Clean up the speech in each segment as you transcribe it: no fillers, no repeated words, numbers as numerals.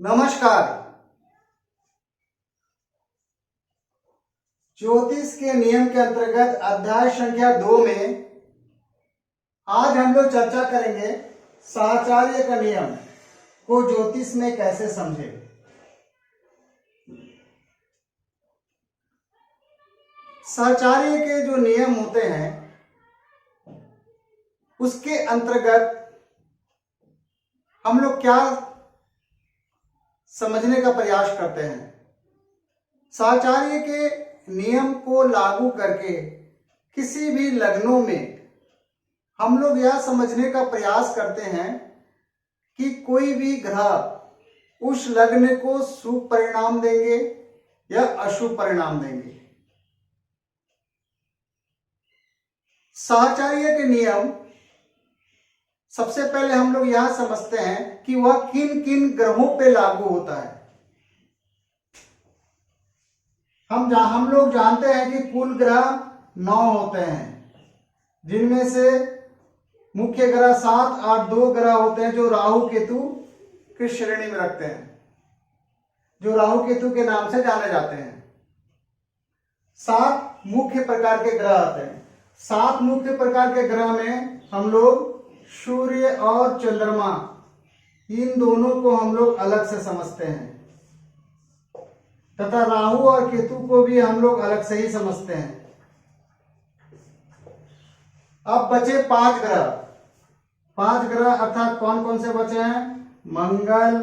नमस्कार। ज्योतिष के नियम के अंतर्गत अध्याय संख्या 2 में आज हम लोग चर्चा करेंगे साहचर्य का नियम को ज्योतिष में कैसे समझे। साहचर्य के जो नियम होते हैं उसके अंतर्गत हम लोग क्या समझने का प्रयास करते हैं। साहचर्य के नियम को लागू करके किसी भी लग्नों में हम लोग यह समझने का प्रयास करते हैं कि कोई भी ग्रह उस लग्न को शुभ परिणाम देंगे या अशुभ परिणाम देंगे। साहचर्य के नियम सबसे पहले हम लोग यह समझते हैं कि वह किन किन ग्रहों पे लागू होता है। हम लोग जानते हैं कि कुल ग्रह 9 होते हैं, जिनमें से मुख्य ग्रह 7 और 2 ग्रह होते हैं जो राहु केतु की श्रेणी में रखते हैं, जो राहु केतु के नाम से जाने जाते हैं। 7 मुख्य प्रकार के ग्रह आते हैं। 7 मुख्य प्रकार के ग्रह में हम लोग सूर्य और चंद्रमा, इन दोनों को हम लोग अलग से समझते हैं तथा राहु और केतु को भी हम लोग अलग से ही समझते हैं। अब बचे 5 ग्रह। 5 ग्रह अर्थात कौन कौन से बचे हैं? मंगल,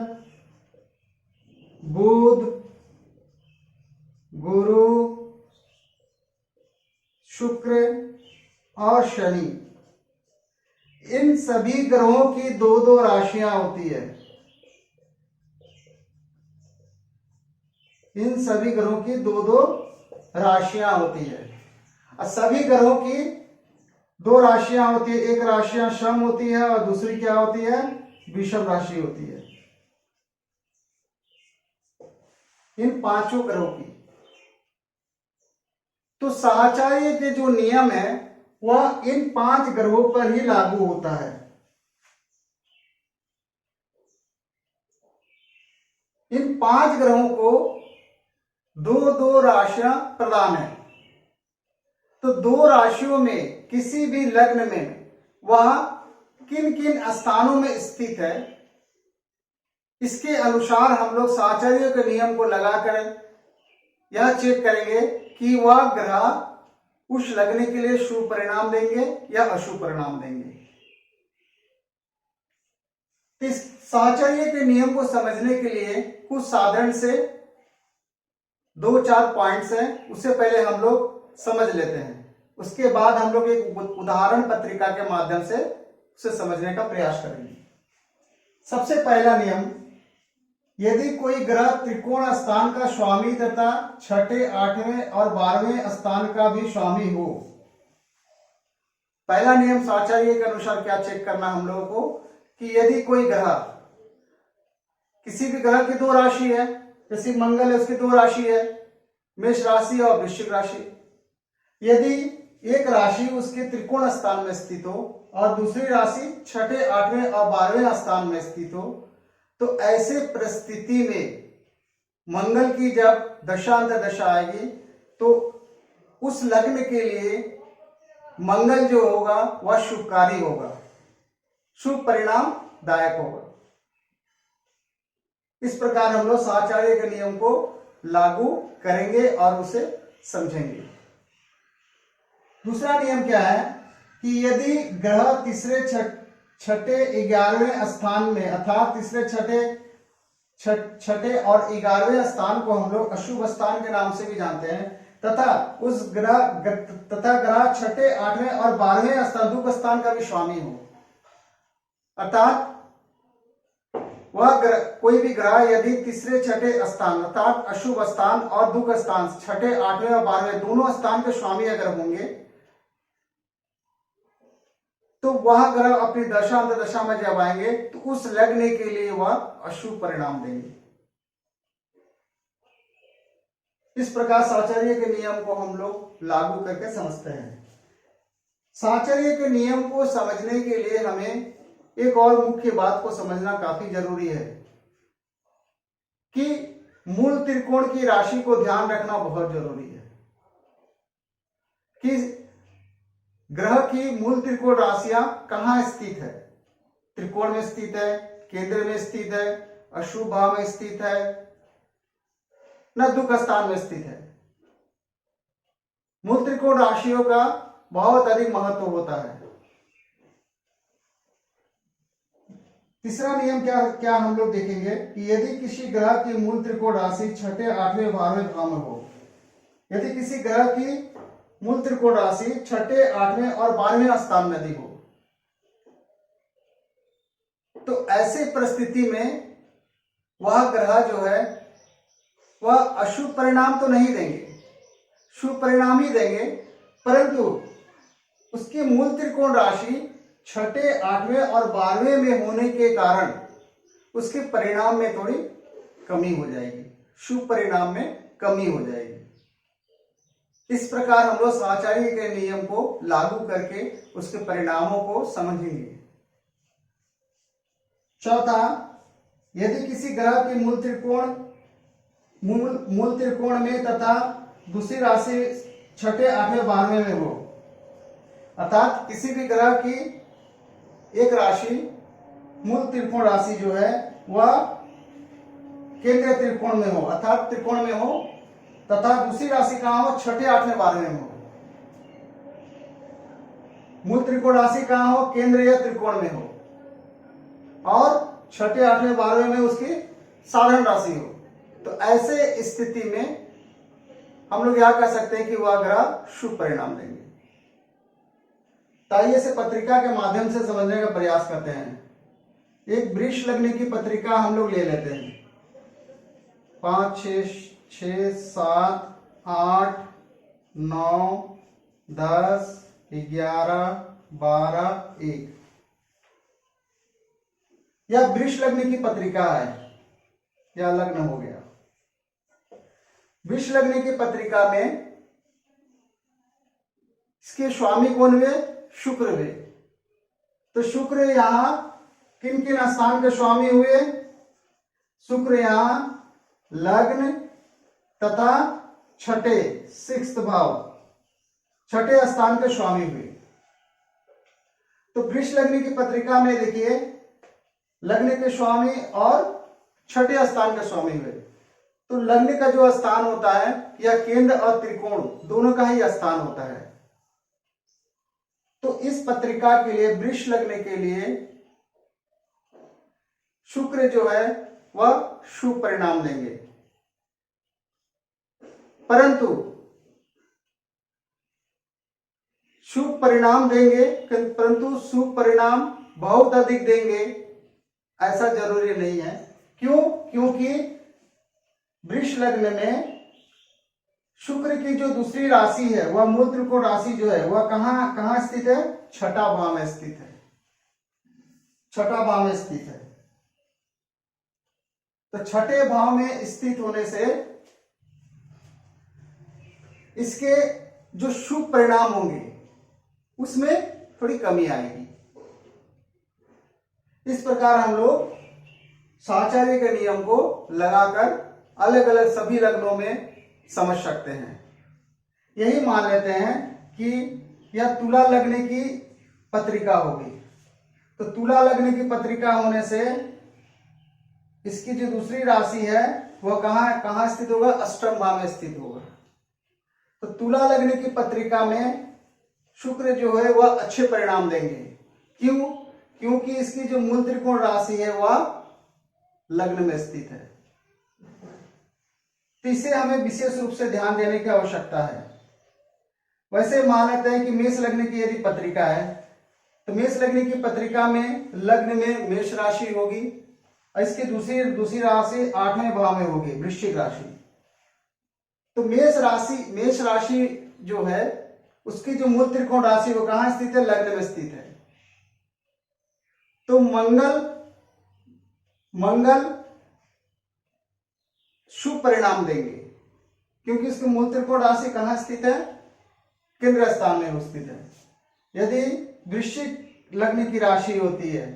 बुध, गुरु, शुक्र और शनि। इन सभी ग्रहों की 2-2 राशियां होती है। इन सभी ग्रहों की 2-2 राशियां होती है और सभी ग्रहों की 2 राशियां होती है। एक राशियां शम होती है और दूसरी क्या होती है? विषम राशि होती है। इन 5 ग्रहों की तो साहचर्य के जो नियम है वह इन 5 ग्रहों पर ही लागू होता है। इन 5 ग्रहों को 2-2 राशियां प्रदान है। तो 2 राशियों में किसी भी लग्न में वह किन किन स्थानों में स्थित है, इसके अनुसार हम लोग साहचर्य के नियम को लगाकर यह चेक करेंगे कि वह ग्रह उस लग्न के लिए शुभ परिणाम देंगे या अशुभ परिणाम देंगे। इस साहचर्य के नियम को समझने के लिए कुछ साधारण से 2-4 पॉइंट्स हैं, उससे पहले हम लोग समझ लेते हैं। उसके बाद हम लोग एक उदाहरण पत्रिका के माध्यम से उसे समझने का प्रयास करेंगे। सबसे पहला नियम, यदि कोई ग्रह त्रिकोण स्थान का स्वामी तथा 6ठे, 8वें और 12वें स्थान का भी स्वामी हो। पहला नियम साहचर्य के अनुसार क्या चेक करना हम लोगों को कि यदि कोई ग्रह, किसी भी ग्रह की 2 राशि है, जैसे मंगल है उसकी 2 राशि है, मेष राशि और वृश्चिक राशि। यदि एक राशि उसके त्रिकोण स्थान में स्थित हो और दूसरी राशि 6ठे, 8वें और 12वें स्थान में स्थित हो, तो ऐसे परिस्थिति में मंगल की जब दशांत दशा आएगी तो उस लग्न के लिए मंगल जो होगा वह शुभकारी होगा, शुभ परिणाम दायक होगा। इस प्रकार हम लोग साहचर्य के नियम को लागू करेंगे और उसे समझेंगे। दूसरा नियम क्या है कि यदि ग्रह तीसरे, 6ठे, 11वें स्थान में, अर्थात तीसरे, 6ठे और 11वें स्थान को हम लोग अशुभ स्थान के नाम से भी जानते हैं, तथा ग्रह 6ठे, 8वें और 12वें स्थान, दुख स्थान का भी स्वामी हो। अर्थात वह कोई भी ग्रह यदि तीसरे, 6ठे स्थान अर्थात अशुभ स्थान और दुख स्थान 6ठे, 8वें और 12वें दोनों स्थान के स्वामी अगर होंगे तो वह ग्रह अपनी दशा अंतर्दशा में जब आएंगे तो उस लग्न के लिए वह अशुभ परिणाम देंगे। इस प्रकार साहचर्य के नियम को हम लोग लागू करके समझते हैं। साहचर्य के नियम को समझने के लिए हमें एक और मुख्य बात को समझना काफी जरूरी है कि मूल त्रिकोण की राशि को ध्यान रखना बहुत जरूरी है कि ग्रह की मूल त्रिकोण राशियां कहाँ स्थित है। त्रिकोण में स्थित है, केंद्र में स्थित है, अशुभ भाव में स्थित है, न दुख स्थान में स्थित है। मूल त्रिकोण राशियों का बहुत अधिक महत्व होता है। तीसरा नियम क्या क्या हम लोग देखेंगे कि यदि किसी ग्रह की मूल त्रिकोण राशि छठे, आठवें, 12वें भाव में हो, यदि किसी ग्रह की मूल त्रिकोण राशि छठे, 8वें और 12वें स्थान में हो, तो ऐसी परिस्थिति में वह ग्रह जो है वह अशुभ परिणाम तो नहीं देंगे, शुभ परिणाम ही देंगे, परंतु उसकी मूल त्रिकोण राशि छठे, 8वें और 12वें में होने के कारण उसके परिणाम में थोड़ी कमी हो जाएगी, शुभ परिणाम में कमी हो जाएगी। इस प्रकार हम लोग स्वाचार्य के नियम को लागू करके उसके परिणामों को समझेंगे। चौथा, यदि किसी ग्रह की मूल त्रिकोण में तथा दूसरी राशि छठे, 8वें, 12वें में हो, अर्थात किसी भी ग्रह की एक राशि मूल त्रिकोण राशि जो है वह केंद्रीय त्रिकोण में हो, अर्थात त्रिकोण में हो, तथा दूसरी राशि कहां हो, छठे, 8वें, 12वें में हो। मूल त्रिकोण राशि कहां हो, केंद्रीय त्रिकोण में हो, और छठे, 8वें, 12वें में उसकी साधारण राशि हो, तो ऐसे स्थिति में हम लोग यह कह सकते हैं कि वह ग्रह शुभ परिणाम देंगे। ताइए से पत्रिका के माध्यम से समझने का प्रयास करते हैं। एक वृष लग्न की पत्रिका हम लोग ले लेते हैं। 5, 6, 7, 8, 9, 10, 11, 12, 1। यह वृष लग्न की पत्रिका है, यह लग्न हो गया। वृष लग्न की पत्रिका में इसके स्वामी कौन हुए, शुक्र हुए। तो शुक्र यहां किन किन स्थान के स्वामी हुए, शुक्र यहां लग्न तथा छठे, 6th भाव, छठे स्थान के स्वामी हुए। तो वृष लग्न की पत्रिका में देखिए लग्न के स्वामी और छठे स्थान के स्वामी हुए। तो लग्न का जो स्थान होता है यह केंद्र और त्रिकोण दोनों का ही स्थान होता है। तो इस पत्रिका के लिए, वृष लग्न के लिए शुक्र जो है वह शुभ परिणाम देंगे, परंतु शुभ परिणाम देंगे, परंतु शुभ परिणाम बहुत अधिक देंगे ऐसा जरूरी नहीं है। क्यों? क्योंकि वृष लग्न में शुक्र की जो दूसरी राशि है वह मूल त्रिकोण राशि जो है वह कहां स्थित है, छठा भाव में स्थित है, छठा भाव में स्थित है। तो छठे भाव में स्थित होने से इसके जो शुभ परिणाम होंगे उसमें थोड़ी कमी आएगी। इस प्रकार हम लोग साचार्य के नियम को लगाकर अलग अलग सभी लग्नों में समझ सकते हैं। यही मान लेते हैं कि यह तुला लग्न की पत्रिका होगी। तो तुला लग्न की पत्रिका होने से इसकी जो दूसरी राशि है वह कहां स्थित होगा, अष्टम भाव में स्थित होगा। तो तुला लग्न की पत्रिका में शुक्र जो है वह अच्छे परिणाम देंगे। क्यों? क्योंकि इसकी जो मूल त्रिकोण राशि है वह लग्न में स्थित है। तो इसे हमें विशेष रूप से ध्यान देने की आवश्यकता है। वैसे मान लेते हैं कि मेष लग्न की यदि पत्रिका है तो मेष लग्न की पत्रिका में लग्न में मेष राशि होगी और इसकी दूसरी राशि 8वें भाव में होगी, वृश्चिक राशि। तो मेष राशि जो है उसकी जो मूल त्रिकोण राशि वो कहां स्थित है, लग्न में स्थित है। तो मंगल शुभ परिणाम देंगे क्योंकि इसकी मूल त्रिकोण राशि कहां स्थित है, केंद्र स्थान में स्थित है। यदि वृश्चिक लग्न की राशि होती है,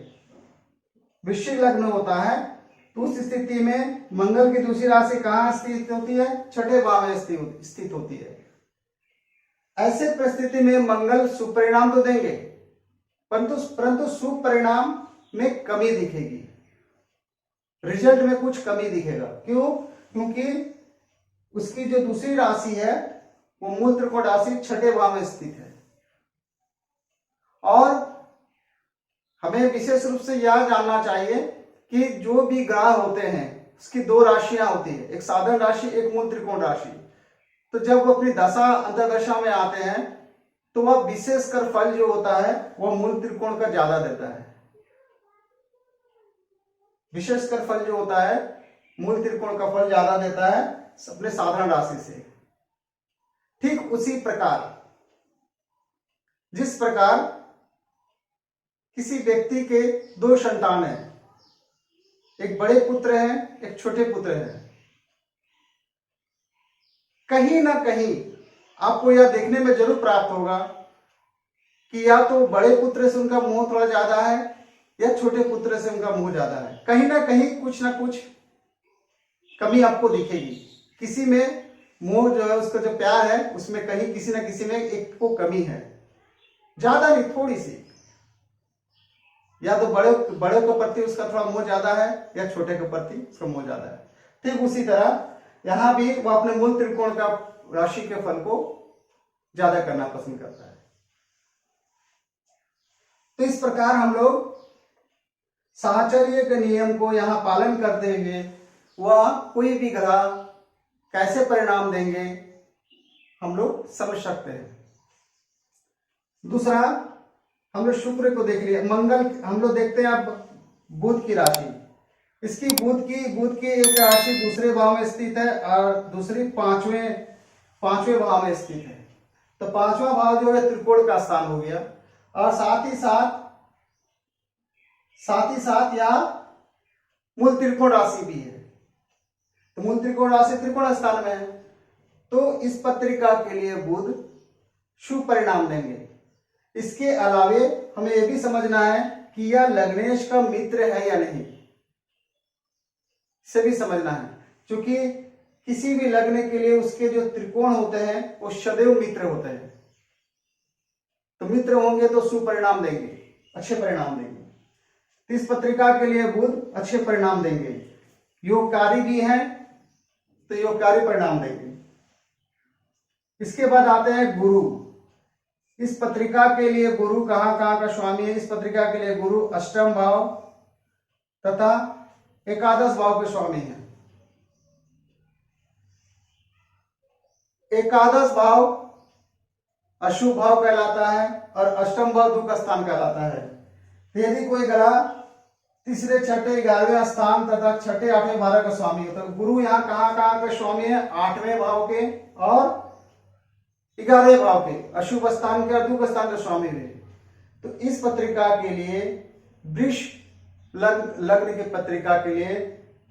वृश्चिक लग्न होता है तो उस स्थिति में मंगल की दूसरी राशि कहाँ स्थित होती है? छठे भाव में स्थित होती है। ऐसे परिस्थिति में मंगल शुभ परिणाम तो देंगे, परंतु शुभ परिणाम में कमी दिखेगी, रिजल्ट में कुछ कमी दिखेगा। क्यों? क्योंकि उसकी जो दूसरी राशि है वो मूल त्रिकोण राशि छठे भाव में स्थित है। और हमें विशेष रूप से यह जानना चाहिए कि जो भी ग्रह होते हैं उसकी दो राशियां होती है, एक साधारण राशि, एक मूल त्रिकोण राशि। तो जब वो अपनी दशा अंतर्दशा में आते हैं तो वह विशेषकर फल जो होता है वह मूल त्रिकोण का ज्यादा देता है। विशेषकर फल जो होता है मूल त्रिकोण का फल ज्यादा देता है अपने साधारण राशि से। ठीक उसी प्रकार जिस प्रकार किसी व्यक्ति के दो संतान हैं, एक बड़े पुत्र हैं, एक छोटे पुत्र हैं, कहीं ना कहीं आपको यह देखने में जरूर प्राप्त होगा कि या तो बड़े पुत्र से उनका मोह थोड़ा ज्यादा है या छोटे पुत्र से उनका मोह ज्यादा है। कहीं ना कहीं कुछ ना कुछ कमी आपको दिखेगी। किसी में मोह जो है, उसका जो प्यार है उसमें कहीं किसी ना किसी में एक को कमी है, ज्यादा नहीं, थोड़ी सी। या तो बड़े के प्रति उसका थोड़ा मोह ज्यादा है या छोटे के प्रति उसका मोह ज्यादा है। ठीक उसी तरह यहां भी वो अपने मूल त्रिकोण का राशि के फल को ज्यादा करना पसंद करता है। तो इस प्रकार हम लोग साहचर्य के नियम को यहां पालन करते हुए वह कोई भी ग्रह कैसे परिणाम देंगे हम लोग समझ सकते हैं। दूसरा हम लोग शुक्र को देख लिया। मंगल हम लोग देखते हैं अब बुध की राशि। इसकी बुध की एक राशि दूसरे भाव में स्थित है और दूसरी पांचवें भाव में स्थित है। तो पांचवा भाव जो है त्रिकोण का स्थान हो गया और साथ ही साथ यह मूल त्रिकोण राशि भी है। तो मूल त्रिकोण राशि त्रिकोण स्थान में है, तो इस पत्रिका के लिए बुध शुभ परिणाम देंगे। इसके अलावे हमें यह भी समझना है कि यह लग्नेश का मित्र है या नहीं, इसे भी समझना है। क्योंकि किसी भी लग्न के लिए उसके जो त्रिकोण होते हैं वो सदैव मित्र होते हैं। तो मित्र होंगे तो शुभ परिणाम देंगे, अच्छे परिणाम देंगे। तो इस पत्रिका के लिए बुध अच्छे परिणाम देंगे। योगकारी भी हैं तो योगकारी परिणाम देंगे। इसके बाद आते हैं गुरु। इस पत्रिका के लिए गुरु कहां का स्वामी है? इस पत्रिका के लिए गुरु अष्टम भाव तथा एकादश भाव के स्वामी है। एकादश भाव अशुभ भाव कहलाता है और अष्टम भाव दुख स्थान कहलाता है। यदि कोई ग्रह तीसरे, छठे, 11वें स्थान तथा छठे, 8वें, 12 का स्वामी होता है। गुरु यहाँ कहां का स्वामी है? 8वें भाव के और 11वें भाव के, अशुभ स्थान के और दुख स्थान के स्वामी हुए। तो इस पत्रिका के लिए वृष लग्न की पत्रिका के लिए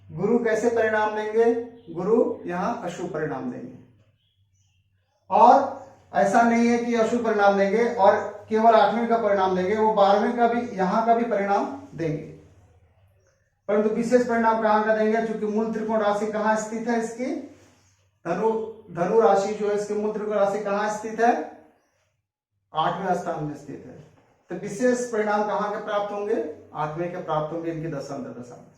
गुरु कैसे परिणाम देंगे? गुरु यहाँ अशुभ परिणाम देंगे। और ऐसा नहीं है कि अशुभ परिणाम देंगे और केवल 8वें का परिणाम देंगे, वो 12वें का भी, यहाँ का भी परिणाम देंगे। परंतु विशेष परिणाम कहां का देंगे? क्योंकि मूल त्रिकोण राशि कहां स्थित है? इसकी धनु राशि जो है, इसकी मूल त्रिकोण राशि कहां स्थित है? 8वें स्थान में स्थित है। तो विशेष परिणाम कहां के प्राप्त होंगे? 8वें के प्राप्त होंगे इनकी दशा अंतर्दशा में।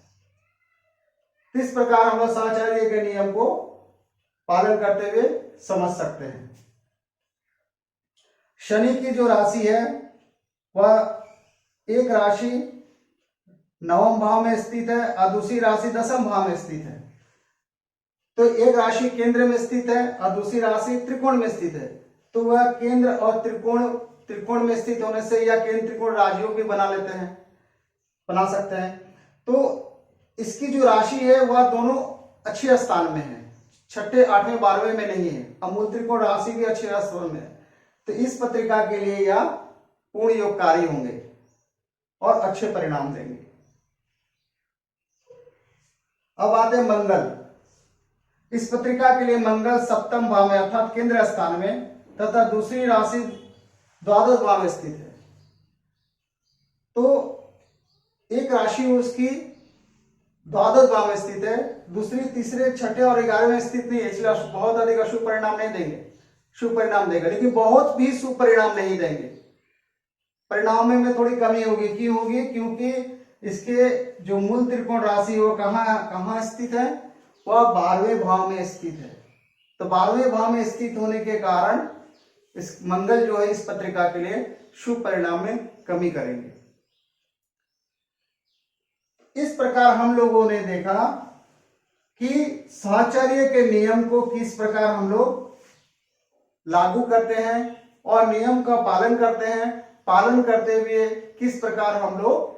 इस प्रकार हम लोग साहचर्य के नियम को पालन करते हुए समझ सकते हैं। शनि की जो राशि है वह एक राशि 9वें भाव में स्थित है और दूसरी राशि 10वें भाव में स्थित है। तो एक राशि केंद्र में स्थित है और दूसरी राशि त्रिकोण में स्थित है। तो वह केंद्र और त्रिकोण में स्थित होने से या केंद्र त्रिकोण राशियों भी बना सकते हैं। तो इसकी जो राशि है वह दोनों अच्छे स्थान में है, छठे, 8वें, 12वें में नहीं है। और मूल त्रिकोण राशि भी अच्छे स्थान में है। तो इस पत्रिका के लिए यह पूर्ण योगकारी होंगे और अच्छे परिणाम देंगे। अब आते हैं मंगल। इस पत्रिका के लिए मंगल 7वें भाव में अर्थात केंद्र स्थान में तथा दूसरी राशि 12वें भाव में स्थित है। तो एक राशि उसकी द्वादश भाव में स्थित है, दूसरी, तीसरे, छठे और 11वें स्थित नहीं है, इसलिए बहुत अधिक अशुभ परिणाम नहीं देंगे। शुभ परिणाम देगा, लेकिन बहुत भी शुभ परिणाम नहीं देंगे। परिणाम में थोड़ी कमी होगी। क्यों होगी? क्योंकि इसके जो मूल त्रिकोण राशि वो कहाँ स्थित है? वह 12वें भाव में स्थित है। तो 12वें भाव में स्थित होने के कारण इस मंगल जो है इस पत्रिका के लिए शुभ परिणाम में कमी करेंगे। इस प्रकार हम लोगों ने देखा कि साहचर्य के नियम को किस प्रकार हम लोग लागू करते हैं और नियम का पालन करते हैं। पालन करते हुए किस प्रकार हम लोग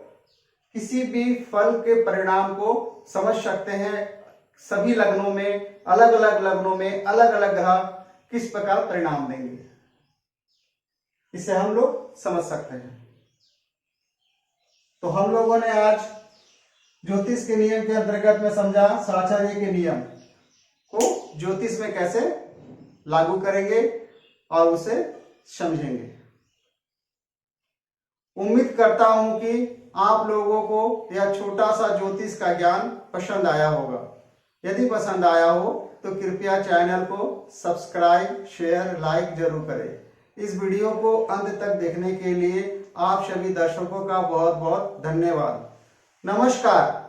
किसी भी फल के परिणाम को समझ सकते हैं। सभी लग्नों में, अलग अलग लग्नों में अलग अलग ग्रह किस प्रकार परिणाम देंगे, इसे हम लोग समझ सकते हैं। तो हम लोगों ने आज ज्योतिष के नियम के अंतर्गत में समझा साहचर्य के नियम को ज्योतिष में कैसे लागू करेंगे और उसे समझेंगे। उम्मीद करता हूं कि आप लोगों को यह छोटा सा ज्योतिष का ज्ञान पसंद आया होगा। यदि पसंद आया हो तो कृपया चैनल को सब्सक्राइब, शेयर, लाइक जरूर करें। इस वीडियो को अंत तक देखने के लिए आप सभी दर्शकों का बहुत बहुत धन्यवाद। नमस्कार।